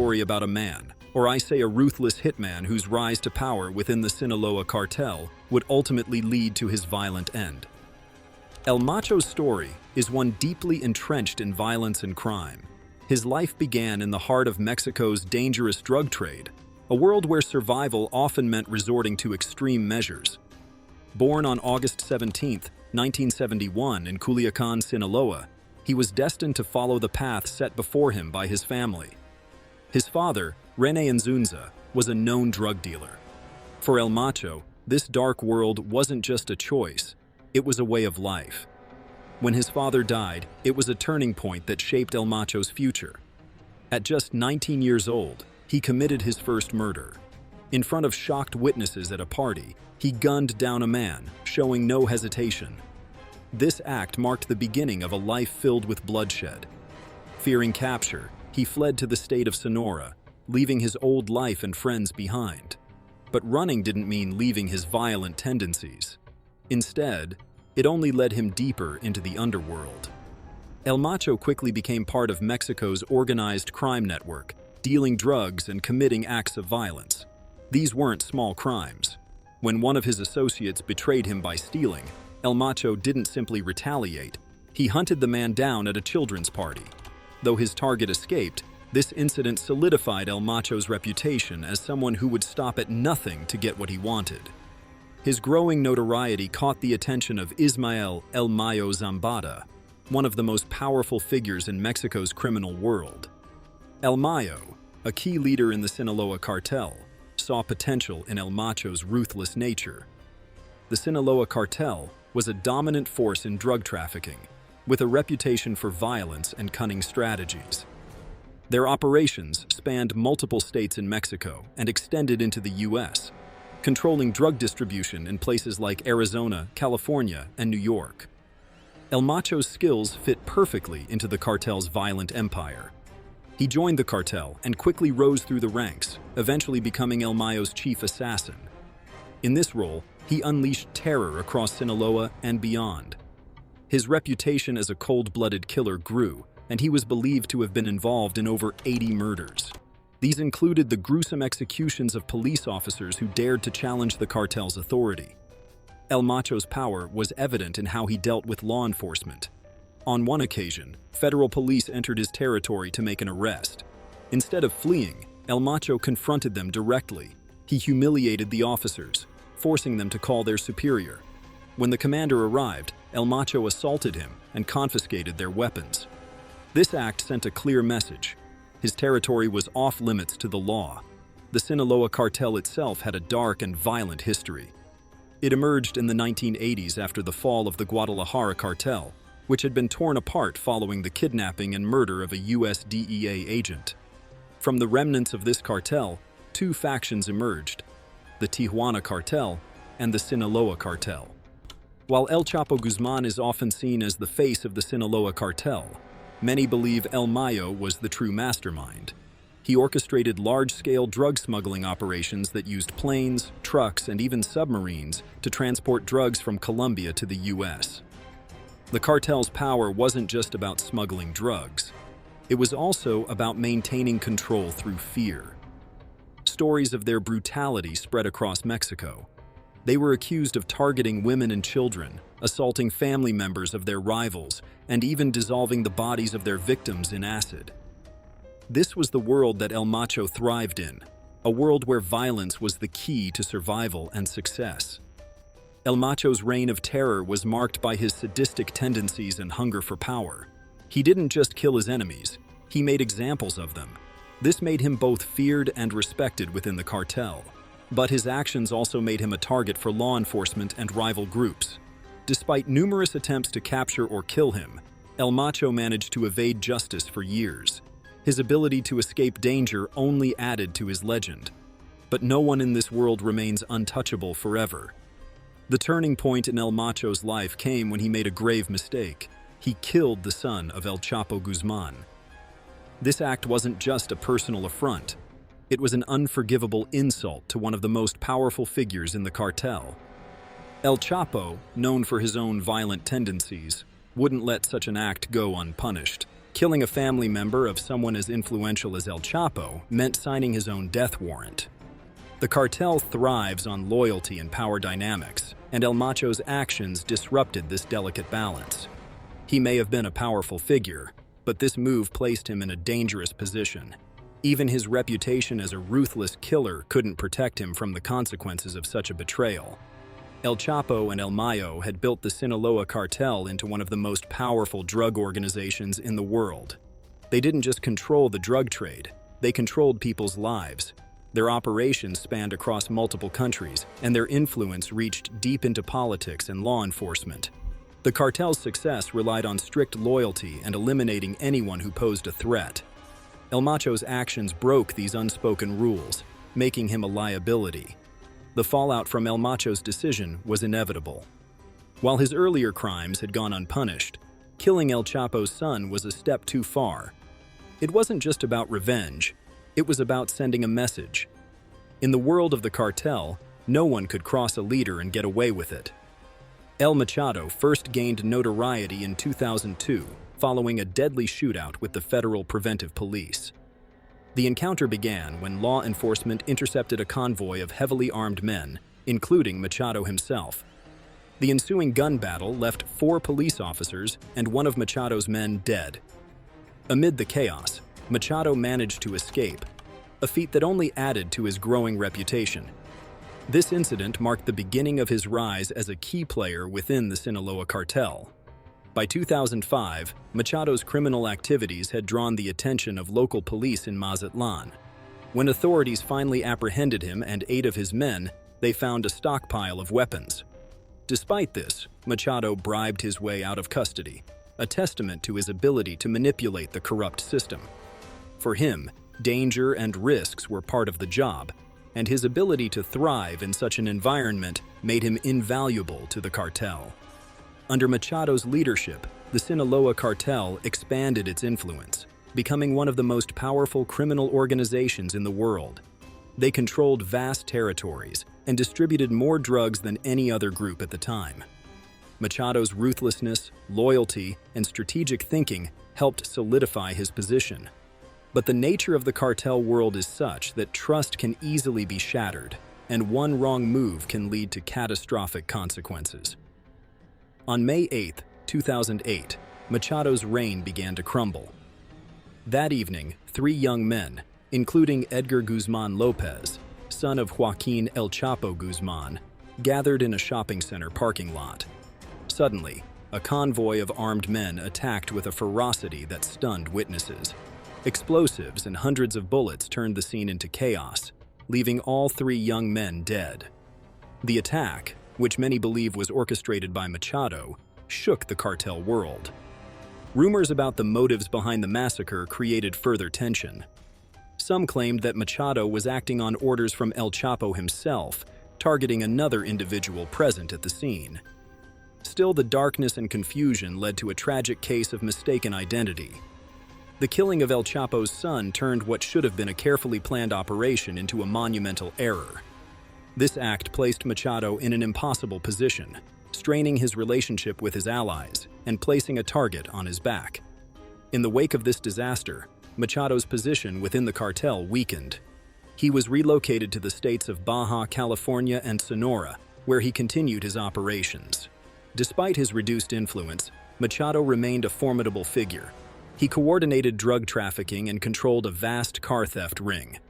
story about a man, or I say a ruthless hitman whose rise to power within the Sinaloa Cartel would ultimately lead to his violent end. El Macho's story is one deeply entrenched in violence and crime. His life began in the heart of Mexico's dangerous drug trade, a world where survival often meant resorting to extreme measures. Born on August 17, 1971 in Culiacan, Sinaloa, he was destined to follow the path set before him by his family. His father, Rene Anzunza, was a known drug dealer. For El Macho, this dark world wasn't just a choice, it was a way of life. When his father died, it was a turning point that shaped El Macho's future. At just 19 years old, he committed his first murder. In front of shocked witnesses at a party, he gunned down a man, showing no hesitation. This act marked the beginning of a life filled with bloodshed. Fearing capture, he fled to the state of Sonora, leaving his old life and friends behind. But running didn't mean leaving his violent tendencies. Instead, it only led him deeper into the underworld. El Macho quickly became part of Mexico's organized crime network, dealing drugs and committing acts of violence. These weren't small crimes. When one of his associates betrayed him by stealing, El Macho didn't simply retaliate. He hunted the man down at a children's party. Though his target escaped, this incident solidified El Macho's reputation as someone who would stop at nothing to get what he wanted. His growing notoriety caught the attention of Ismael El Mayo Zambada, one of the most powerful figures in Mexico's criminal world. El Mayo, a key leader in the Sinaloa Cartel, saw potential in El Macho's ruthless nature. The Sinaloa Cartel was a dominant force in drug trafficking, with a reputation for violence and cunning strategies. Their operations spanned multiple states in Mexico and extended into the U.S., controlling drug distribution in places like Arizona, California, and New York. El Macho's skills fit perfectly into the cartel's violent empire. He joined the cartel and quickly rose through the ranks, eventually becoming El Mayo's chief assassin. In this role, he unleashed terror across Sinaloa and beyond. His reputation as a cold-blooded killer grew, and he was believed to have been involved in over 80 murders. These included the gruesome executions of police officers who dared to challenge the cartel's authority. El Macho's power was evident in how he dealt with law enforcement. On one occasion, federal police entered his territory to make an arrest. Instead of fleeing, El Macho confronted them directly. He humiliated the officers, forcing them to call their superior. When the commander arrived, El Macho assaulted him and confiscated their weapons. This act sent a clear message. His territory was off-limits to the law. The Sinaloa Cartel itself had a dark and violent history. It emerged in the 1980s after the fall of the Guadalajara cartel, which had been torn apart following the kidnapping and murder of a U.S. DEA agent. From the remnants of this cartel, two factions emerged: the Tijuana Cartel and the Sinaloa Cartel. While El Chapo Guzman is often seen as the face of the Sinaloa Cartel, many believe El Mayo was the true mastermind. He orchestrated large-scale drug smuggling operations that used planes, trucks, and even submarines to transport drugs from Colombia to the U.S. The cartel's power wasn't just about smuggling drugs. It was also about maintaining control through fear. Stories of their brutality spread across Mexico. They were accused of targeting women and children, assaulting family members of their rivals, and even dissolving the bodies of their victims in acid. This was the world that El Macho thrived in, a world where violence was the key to survival and success. El Macho's reign of terror was marked by his sadistic tendencies and hunger for power. He didn't just kill his enemies, he made examples of them. This made him both feared and respected within the cartel. But his actions also made him a target for law enforcement and rival groups. Despite numerous attempts to capture or kill him, El Macho managed to evade justice for years. His ability to escape danger only added to his legend. But no one in this world remains untouchable forever. The turning point in El Macho's life came when he made a grave mistake. He killed the son of El Chapo Guzman. This act wasn't just a personal affront. It was an unforgivable insult to one of the most powerful figures in the cartel. El Chapo, known for his own violent tendencies, wouldn't let such an act go unpunished. Killing a family member of someone as influential as El Chapo meant signing his own death warrant. The cartel thrives on loyalty and power dynamics, and El Macho's actions disrupted this delicate balance. He may have been a powerful figure, but this move placed him in a dangerous position. Even his reputation as a ruthless killer couldn't protect him from the consequences of such a betrayal. El Chapo and El Mayo had built the Sinaloa Cartel into one of the most powerful drug organizations in the world. They didn't just control the drug trade, they controlled people's lives. Their operations spanned across multiple countries, and their influence reached deep into politics and law enforcement. The cartel's success relied on strict loyalty and eliminating anyone who posed a threat. El Macho's actions broke these unspoken rules, making him a liability. The fallout from El Macho's decision was inevitable. While his earlier crimes had gone unpunished, killing El Chapo's son was a step too far. It wasn't just about revenge, it was about sending a message. In the world of the cartel, no one could cross a leader and get away with it. El Machado first gained notoriety in 2002, following a deadly shootout with the Federal Preventive Police. The encounter began when law enforcement intercepted a convoy of heavily armed men, including Machado himself. The ensuing gun battle left 4 police officers and one of Machado's men dead. Amid the chaos, Machado managed to escape, a feat that only added to his growing reputation. This incident marked the beginning of his rise as a key player within the Sinaloa Cartel. By 2005, Machado's criminal activities had drawn the attention of local police in Mazatlan. When authorities finally apprehended him and 8 of his men, they found a stockpile of weapons. Despite this, Machado bribed his way out of custody, a testament to his ability to manipulate the corrupt system. For him, danger and risks were part of the job, and his ability to thrive in such an environment made him invaluable to the cartel. Under Machado's leadership, the Sinaloa Cartel expanded its influence, becoming one of the most powerful criminal organizations in the world. They controlled vast territories and distributed more drugs than any other group at the time. Machado's ruthlessness, loyalty, and strategic thinking helped solidify his position. But the nature of the cartel world is such that trust can easily be shattered, and one wrong move can lead to catastrophic consequences. On May 8, 2008, Machado's reign began to crumble. That evening, 3 young men, including Edgar Guzman Lopez, son of Joaquin El Chapo Guzman, gathered in a shopping center parking lot. Suddenly, a convoy of armed men attacked with a ferocity that stunned witnesses. Explosives and hundreds of bullets turned the scene into chaos, leaving all 3 young men dead. The attack, which many believe was orchestrated by Machado, shook the cartel world. Rumors about the motives behind the massacre created further tension. Some claimed that Machado was acting on orders from El Chapo himself, targeting another individual present at the scene. Still, the darkness and confusion led to a tragic case of mistaken identity. The killing of El Chapo's son turned what should have been a carefully planned operation into a monumental error. This act placed Machado in an impossible position, straining his relationship with his allies and placing a target on his back. In the wake of this disaster, Machado's position within the cartel weakened. He was relocated to the states of Baja California and Sonora, where he continued his operations. Despite his reduced influence, Machado remained a formidable figure. He coordinated drug trafficking and controlled a vast car theft ring.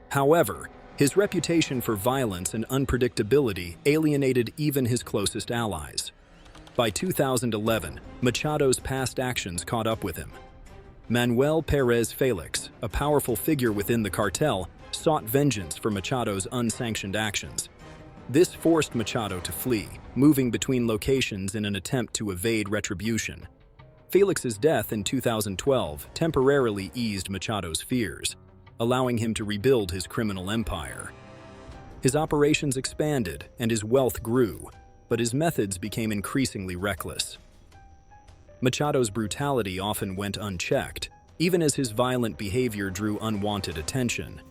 However, his reputation for violence and unpredictability alienated even his closest allies. By 2011, Machado's past actions caught up with him. Manuel Perez Felix, a powerful figure within the cartel, sought vengeance for Machado's unsanctioned actions. This forced Machado to flee, moving between locations in an attempt to evade retribution. Felix's death in 2012 temporarily eased Machado's fears, allowing him to rebuild his criminal empire. His operations expanded and his wealth grew, but his methods became increasingly reckless. Machado's brutality often went unchecked, even as his violent behavior drew unwanted attention.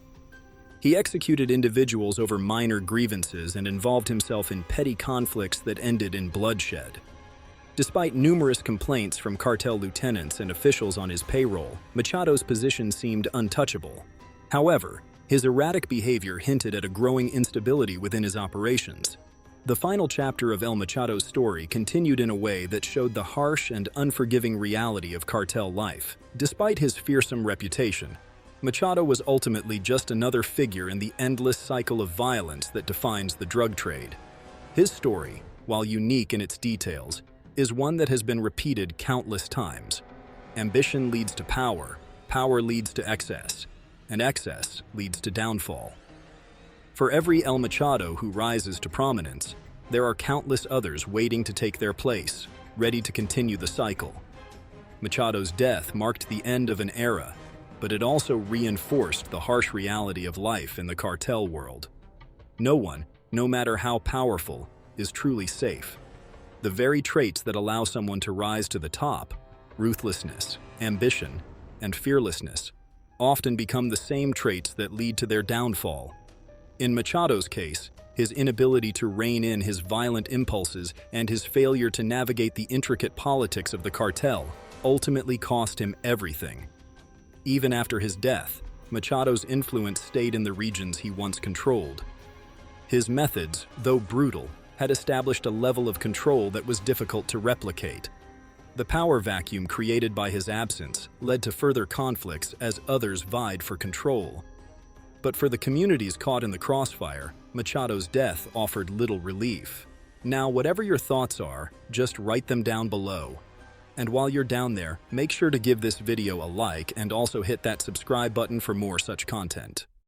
He executed individuals over minor grievances and involved himself in petty conflicts that ended in bloodshed. Despite numerous complaints from cartel lieutenants and officials on his payroll, Machado's position seemed untouchable. However, his erratic behavior hinted at a growing instability within his operations. The final chapter of El Machado's story continued in a way that showed the harsh and unforgiving reality of cartel life. Despite his fearsome reputation, Machado was ultimately just another figure in the endless cycle of violence that defines the drug trade. His story, while unique in its details, is one that has been repeated countless times. Ambition leads to power, power leads to excess, and excess leads to downfall. For every El Machado who rises to prominence, there are countless others waiting to take their place, ready to continue the cycle. Machado's death marked the end of an era, but it also reinforced the harsh reality of life in the cartel world. No one, no matter how powerful, is truly safe. The very traits that allow someone to rise to the top, ruthlessness, ambition, and fearlessness, often become the same traits that lead to their downfall. In Machado's case, his inability to rein in his violent impulses and his failure to navigate the intricate politics of the cartel ultimately cost him everything. Even after his death, Machado's influence stayed in the regions he once controlled. His methods, though brutal, had established a level of control that was difficult to replicate. The power vacuum created by his absence led to further conflicts as others vied for control. But for the communities caught in the crossfire, Machado's death offered little relief. Now, whatever your thoughts are, just write them down below. And while you're down there, make sure to give this video a like and also hit that subscribe button for more such content.